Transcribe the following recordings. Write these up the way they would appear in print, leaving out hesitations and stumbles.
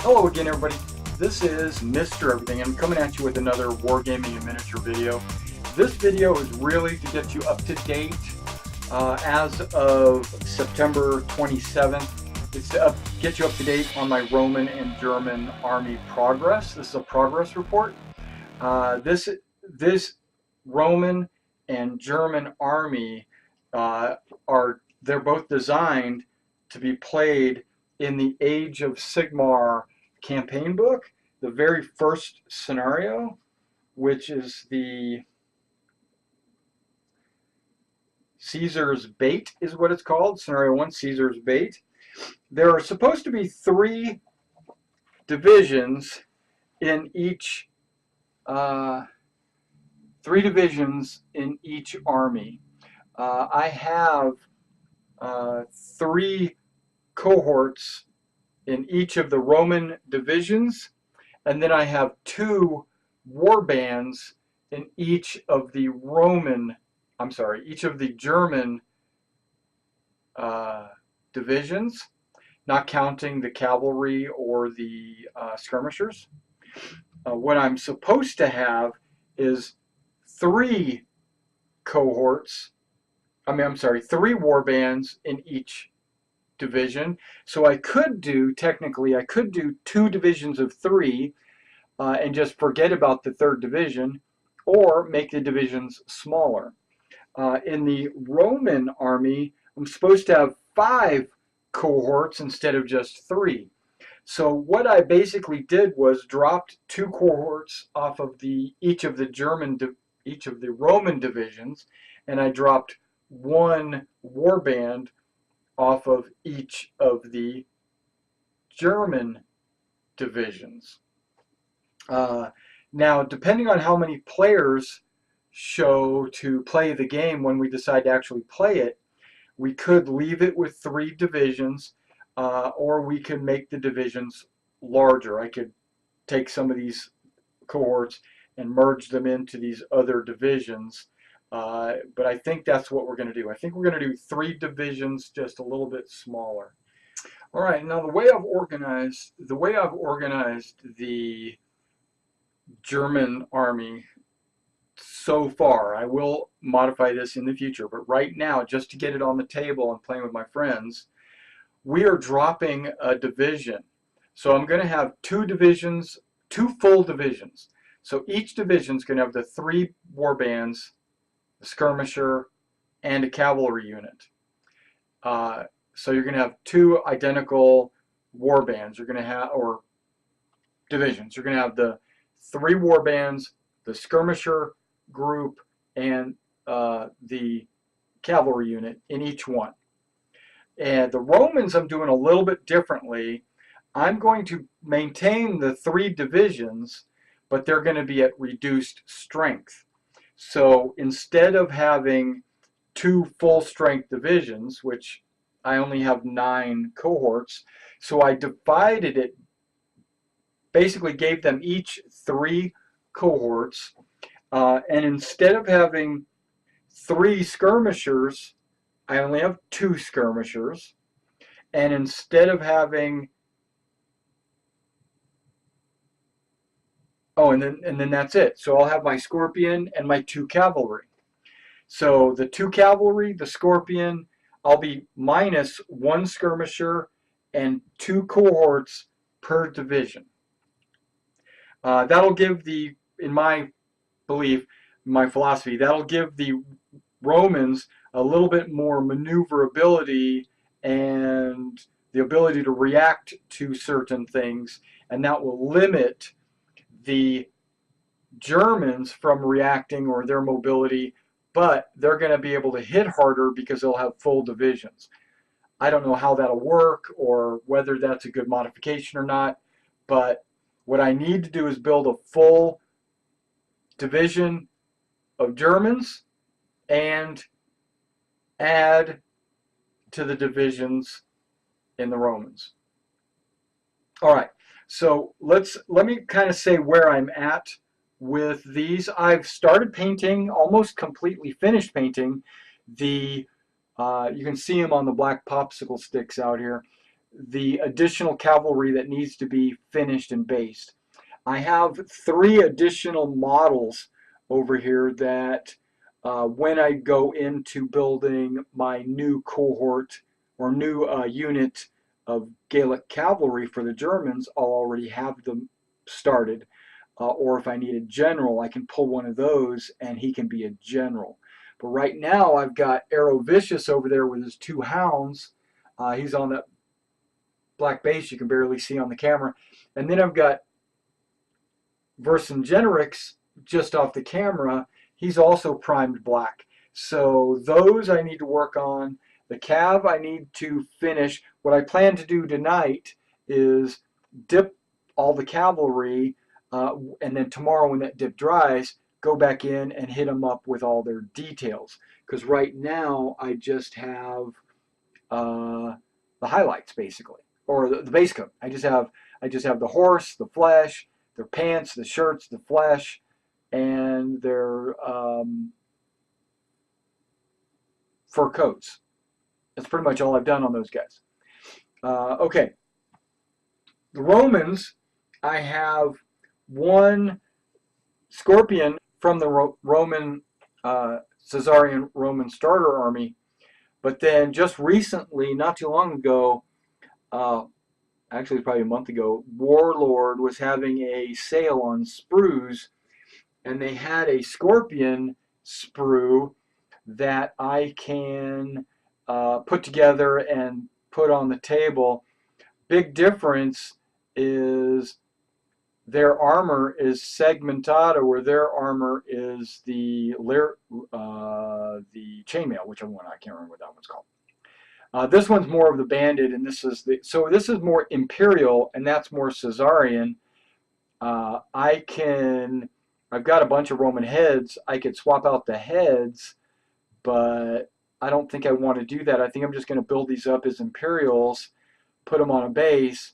Hello again, everybody. This is Mr. Everything. I'm coming at you with another Wargaming and miniature video. This video is really to get you up to date as of September 27th. It's to get you up to date on my Roman and German army progress. This is a progress report. This Roman and German army they're both designed to be played in the Age of Sigmar campaign book, the very first scenario, which is the Caesar's Bait, is what it's called. Scenario 1, Caesar's Bait. There are supposed to be three divisions in each army. I have three cohorts in each of the Roman divisions, and then I have two war bands in each of the German divisions, not counting the cavalry or the skirmishers. What I'm supposed to have is three cohorts, three war bands in each division. So technically I could do two divisions of three and just forget about the third division, or make the divisions smaller. In the Roman army, I'm supposed to have five cohorts instead of just three. So what I basically did was dropped two cohorts off of each of the Roman divisions, and I dropped one warband off of each of the German divisions. Now, depending on how many players show to play the game when we decide to actually play it, we could leave it with three divisions, or we could make the divisions larger. I could take some of these cohorts and merge them into these other divisions. But I think that's what we're going to do. I think we're going to do three divisions, just a little bit smaller. All right, now the way I've organized the German army so far, I will modify this in the future, but right now, just to get it on the table and playing with my friends, we are dropping a division. So I'm going to have two full divisions. So each division is going to have the three war bands, a skirmisher, and a cavalry unit. So you're going to have two identical war bands. You're going to have, or divisions. You're going to have the three war bands, the skirmisher group, and the cavalry unit in each one. And the Romans, I'm doing a little bit differently. I'm going to maintain the three divisions, but they're going to be at reduced strength. So instead of having two full strength divisions, which I only have 9 cohorts, so I divided it, basically gave them each 3 cohorts, and instead of having 3 skirmishers, I only have 2 skirmishers, and instead of having and then that's it. So I'll have my scorpion and my 2 cavalry. So the 2 cavalry, the scorpion, I'll be minus 1 skirmisher and 2 cohorts per division. That'll give in my belief, my philosophy, that'll give the Romans a little bit more maneuverability and the ability to react to certain things, and that will limit the Germans from reacting or their mobility, but they're going to be able to hit harder because they'll have full divisions. I don't know how that'll work or whether that's a good modification or not, but what I need to do is build a full division of Germans and add to the divisions in the Romans. All right, so let me kind of say where I'm at with these. I've started painting, almost completely finished painting the you can see them on the black popsicle sticks out here. the additional cavalry that needs to be finished and based. I have 3 additional models over here that when I go into building my new cohort or new unit of Gallic cavalry for the Germans, I'll already have them started. Or if I need a general, I can pull one of those and he can be a general. But right now I've got Aerovicious over there with his 2 hounds. He's on that black base you can barely see on the camera. And then I've got Vercingetorix just off the camera. He's also primed black. So those I need to work on. The cav I need to finish. What I plan to do tonight is dip all the cavalry, and then tomorrow when that dip dries, go back in and hit them up with all their details. Because right now I just have the highlights basically, or the base coat. I just have the horse, the flesh, their pants, the shirts, the flesh, and their fur coats. That's pretty much all I've done on those guys. Okay, the Romans, I have 1 Scorpion from the Roman Caesarian Roman starter army, but then just recently, not too long ago, actually probably a month ago, Warlord was having a sale on sprues, and they had a Scorpion sprue that I can put together and put on the table. Big difference is their armor is segmentata, where their armor is the chainmail, whichever one, I can't remember what that one's called. This one's more of the banded, and this is more imperial, and that's more Caesarian. I've got a bunch of Roman heads. I could swap out the heads, but I don't think I want to do that. I think I'm just going to build these up as Imperials, put them on a base,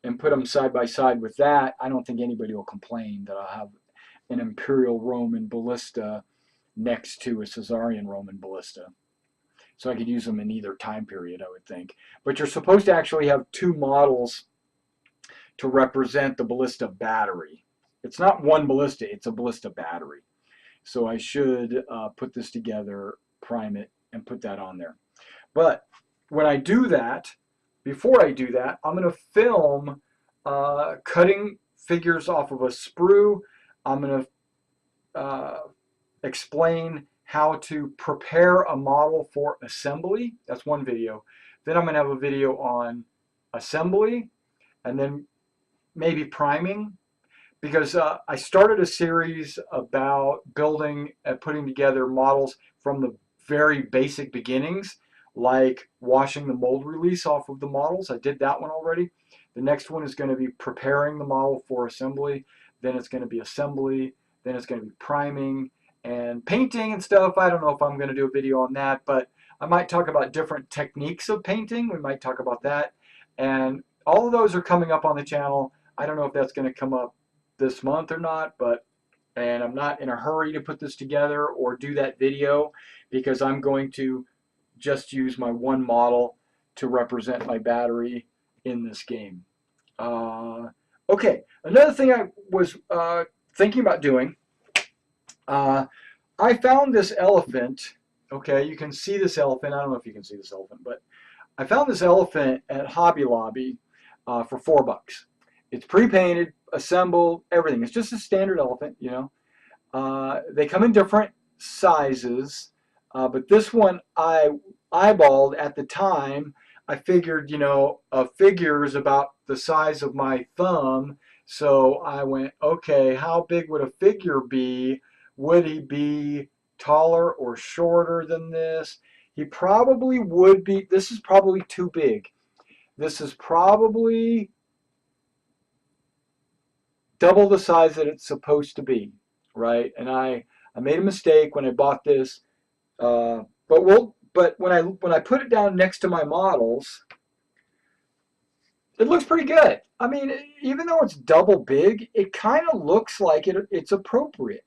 and put them side by side with that. I don't think anybody will complain that I'll have an Imperial Roman ballista next to a Caesarian Roman ballista. So I could use them in either time period, I would think. But you're supposed to actually have 2 models to represent the ballista battery. It's not 1 ballista, it's a ballista battery. So I should put this together, prime it, and put that on there. But when I do that, before I do that, I'm going to film cutting figures off of a sprue. I'm going to explain how to prepare a model for assembly. That's one video. Then I'm going to have a video on assembly, and then maybe priming, because I started a series about building and putting together models from the very basic beginnings, like washing the mold release off of the models. I did that one already. The next one is going to be preparing the model for assembly. Then it's going to be assembly. Then it's going to be priming and painting and stuff. I don't know if I'm going to do a video on that, but I might talk about different techniques of painting. We might talk about that. And all of those are coming up on the channel. I don't know if that's going to come up this month or not, and I'm not in a hurry to put this together or do that video, because I'm going to just use my 1 model to represent my battery in this game. Okay, another thing I was thinking about doing, I found this elephant. Okay, you can see this elephant. I don't know if you can see this elephant, but I found this elephant at Hobby Lobby for $4. It's pre-painted, assembled, everything. It's just a standard elephant, you know. They come in different sizes, but this one I eyeballed at the time. I figured, you know, a figure is about the size of my thumb, so I went, okay, how big would a figure be? Would he be taller or shorter than this? He probably would be. This is probably too big. This is probably double the size that it's supposed to be, right? And I made a mistake when I bought this, but when I put it down next to my models, it looks pretty good. I mean, even though it's double big, it kind of looks like it's appropriate.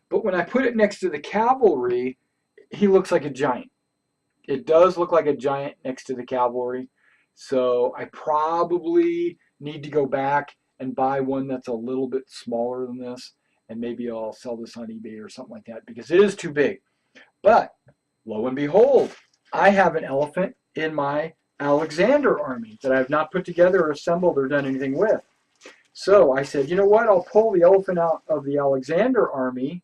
But when I put it next to the cavalry, he looks like a giant. It does look like a giant next to the cavalry. So I probably need to go back and buy one that's a little bit smaller than this, and maybe I'll sell this on eBay or something like that because it is too big. But lo and behold, I have an elephant in my Alexander army that I have not put together or assembled or done anything with. So I said, you know what? I'll pull the elephant out of the Alexander army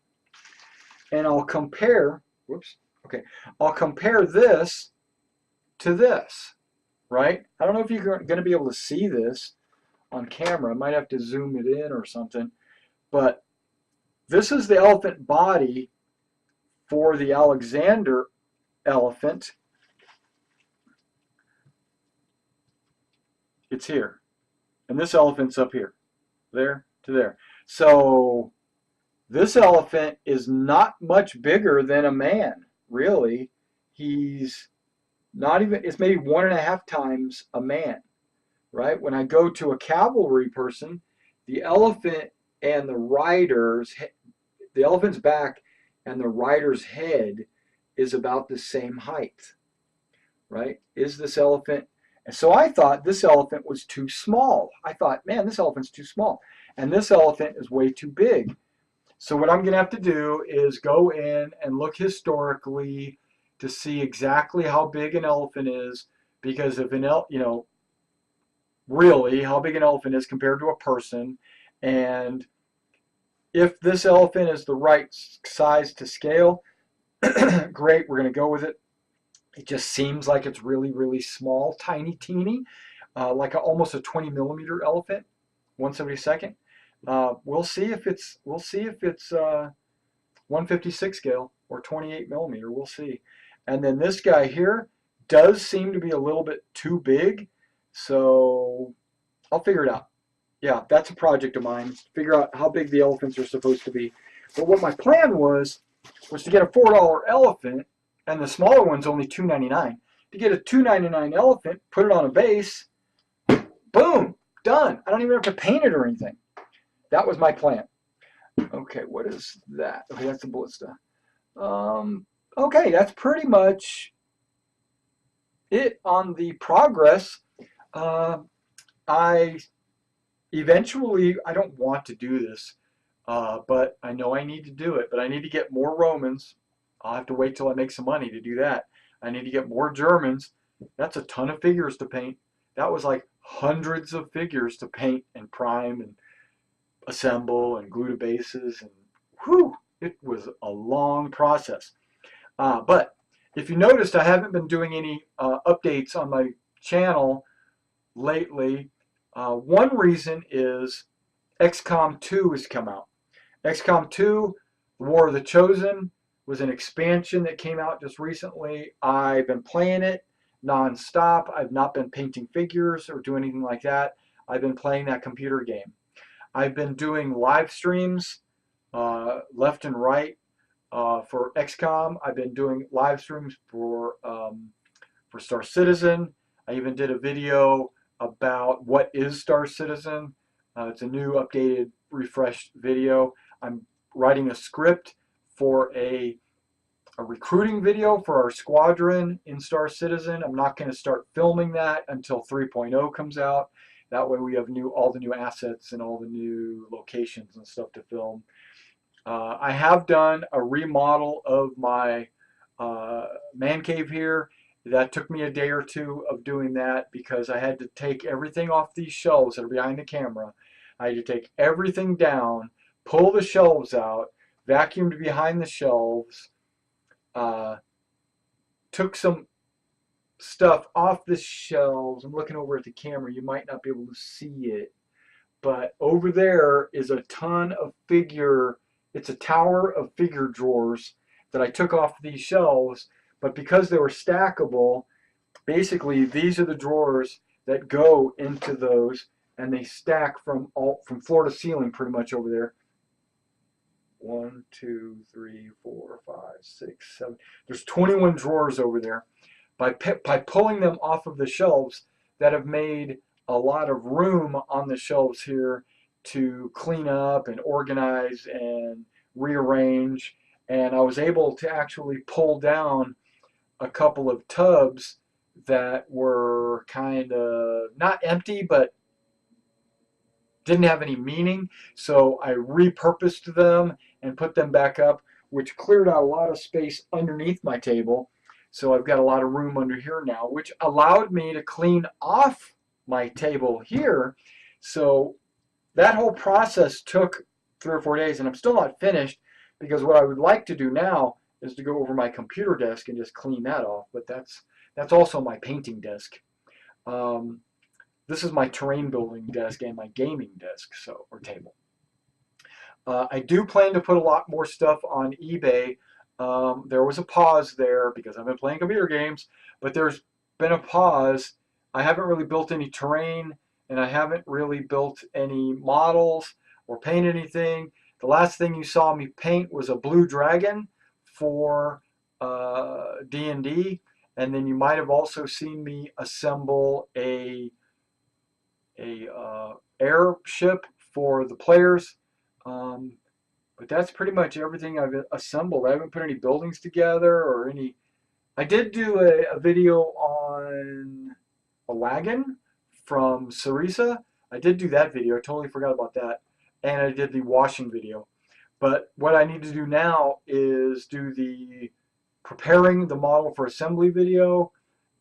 and I'll compare, whoops, okay, I'll compare this to this, right? I don't know if you're going to be able to see this on camera. I might have to zoom it in or something, but this is the elephant body for the Alexander elephant. It's here, and this elephant's up here, there to there. So this elephant is not much bigger than a man, really. He's not even, it's maybe 1.5 times a man, right? When I go to a cavalry person, the elephant and the elephant's back and the rider's head is about the same height, right? Is this elephant? And so I thought this elephant was too small. I thought, man, this elephant's too small. And this elephant is way too big. So what I'm going to have to do is go in and look historically to see exactly how big an elephant is, because if really how big an elephant is compared to a person, and if this elephant is the right size to scale, great, we're going to go with it. It just seems like it's really, really small, tiny, teeny, like almost a 20 millimeter elephant, 1/72. We'll see if it's 156 scale or 28 millimeter. We'll see. And then this guy here does seem to be a little bit too big, so I'll figure it out. Yeah, that's a project of mine. Figure out how big the elephants are supposed to be. But what my plan was to get a $4 elephant, and the smaller one's only $2.99. To get a $2.99 elephant, put it on a base, boom, done. I don't even have to paint it or anything. That was my plan. Okay, what is that? Okay, that's the ballista. Okay, that's pretty much it on the progress. I don't want to do this, but I know I need to do it. But I need to get more Romans. I'll have to wait till I make some money to do that. I need to get more Germans. That's a ton of figures to paint. That was like hundreds of figures to paint and prime and assemble and glue to bases, and whew, it was a long process. But if you noticed, I haven't been doing any updates on my channel lately. One reason is XCOM 2 has come out. XCOM 2, The War of the Chosen, was an expansion that came out just recently. I've been playing it non-stop. I've not been painting figures or doing anything like that. I've been playing that computer game. I've been doing live streams left and right for XCOM. I've been doing live streams for Star Citizen. I even did a video about what is Star Citizen. It's a new, updated, refreshed video. I'm writing a script for a recruiting video for our squadron in Star Citizen. I'm not going to start filming that until 3.0 comes out. That way we have all the new assets and all the new locations and stuff to film. I have done a remodel of my man cave here. That took me a day or two of doing that because I had to take everything off these shelves that are behind the camera. I had to take everything down, pull the shelves out, vacuumed behind the shelves, took some stuff off the shelves. I'm looking over at the camera. You might not be able to see it, but over there is a ton of it's a tower of figure drawers that I took off these shelves, but because they were stackable, basically these are the drawers that go into those, and they stack from floor to ceiling pretty much over there. 1, 2, 3, 4, 5, 6, 7. There's 21 drawers over there. By pulling them off of the shelves, that have made a lot of room on the shelves here to clean up and organize and rearrange. And I was able to actually pull down a couple of tubs that were kind of not empty, but didn't have any meaning. So I repurposed them and put them back up, which cleared out a lot of space underneath my table. So I've got a lot of room under here now, which allowed me to clean off my table here. So that whole process took 3 or 4 days, and I'm still not finished, because what I would like to do now is to go over my computer desk and just clean that off. But that's also my painting desk. Um, this is my terrain building desk and my gaming desk, so, or table. I do plan to put a lot more stuff on eBay. There was a pause there because I've been playing computer games, but there's been a pause. I haven't really built any terrain, and I haven't really built any models or painted anything. The last thing you saw me paint was a blue dragon for D&D, and then you might have also seen me assemble a airship for the players. Um, but that's pretty much everything I've assembled. I haven't put any buildings together or any. I did do a video on a wagon from Sarisa. I did do that video. I totally forgot about that. And I did the washing video. But what I need to do now is do the preparing the model for assembly video,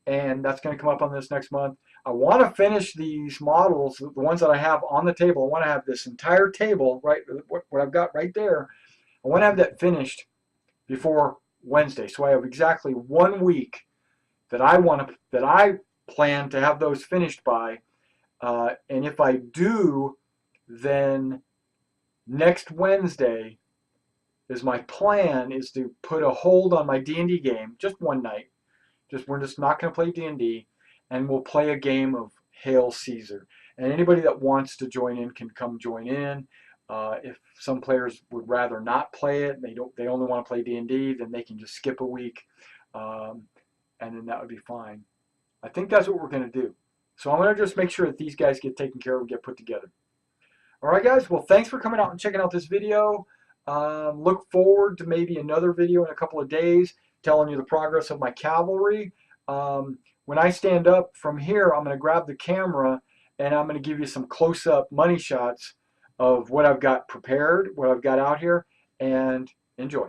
and that's going to come up on this next month. I want to finish these models, the ones that I have on the table. I want to have this entire table, right, what I've got right there. I want to have that finished before Wednesday. So I have exactly 1 week that I plan to have those finished by. And if I do, then next Wednesday is my plan is to put a hold on my D&D game, just one night. We're just not going to play D&D, and we'll play a game of Hail Caesar. And anybody that wants to join in can come join in. If some players would rather not play it, they only want to play D&D, then they can just skip a week, and then that would be fine. I think that's what we're going to do. So I'm going to just make sure that these guys get taken care of and get put together. All right, guys. Well, thanks for coming out and checking out this video. Look forward to maybe another video in a couple of days telling you the progress of my cavalry. When I stand up from here, I'm going to grab the camera and I'm going to give you some close-up money shots of what I've got prepared, what I've got out here, and enjoy.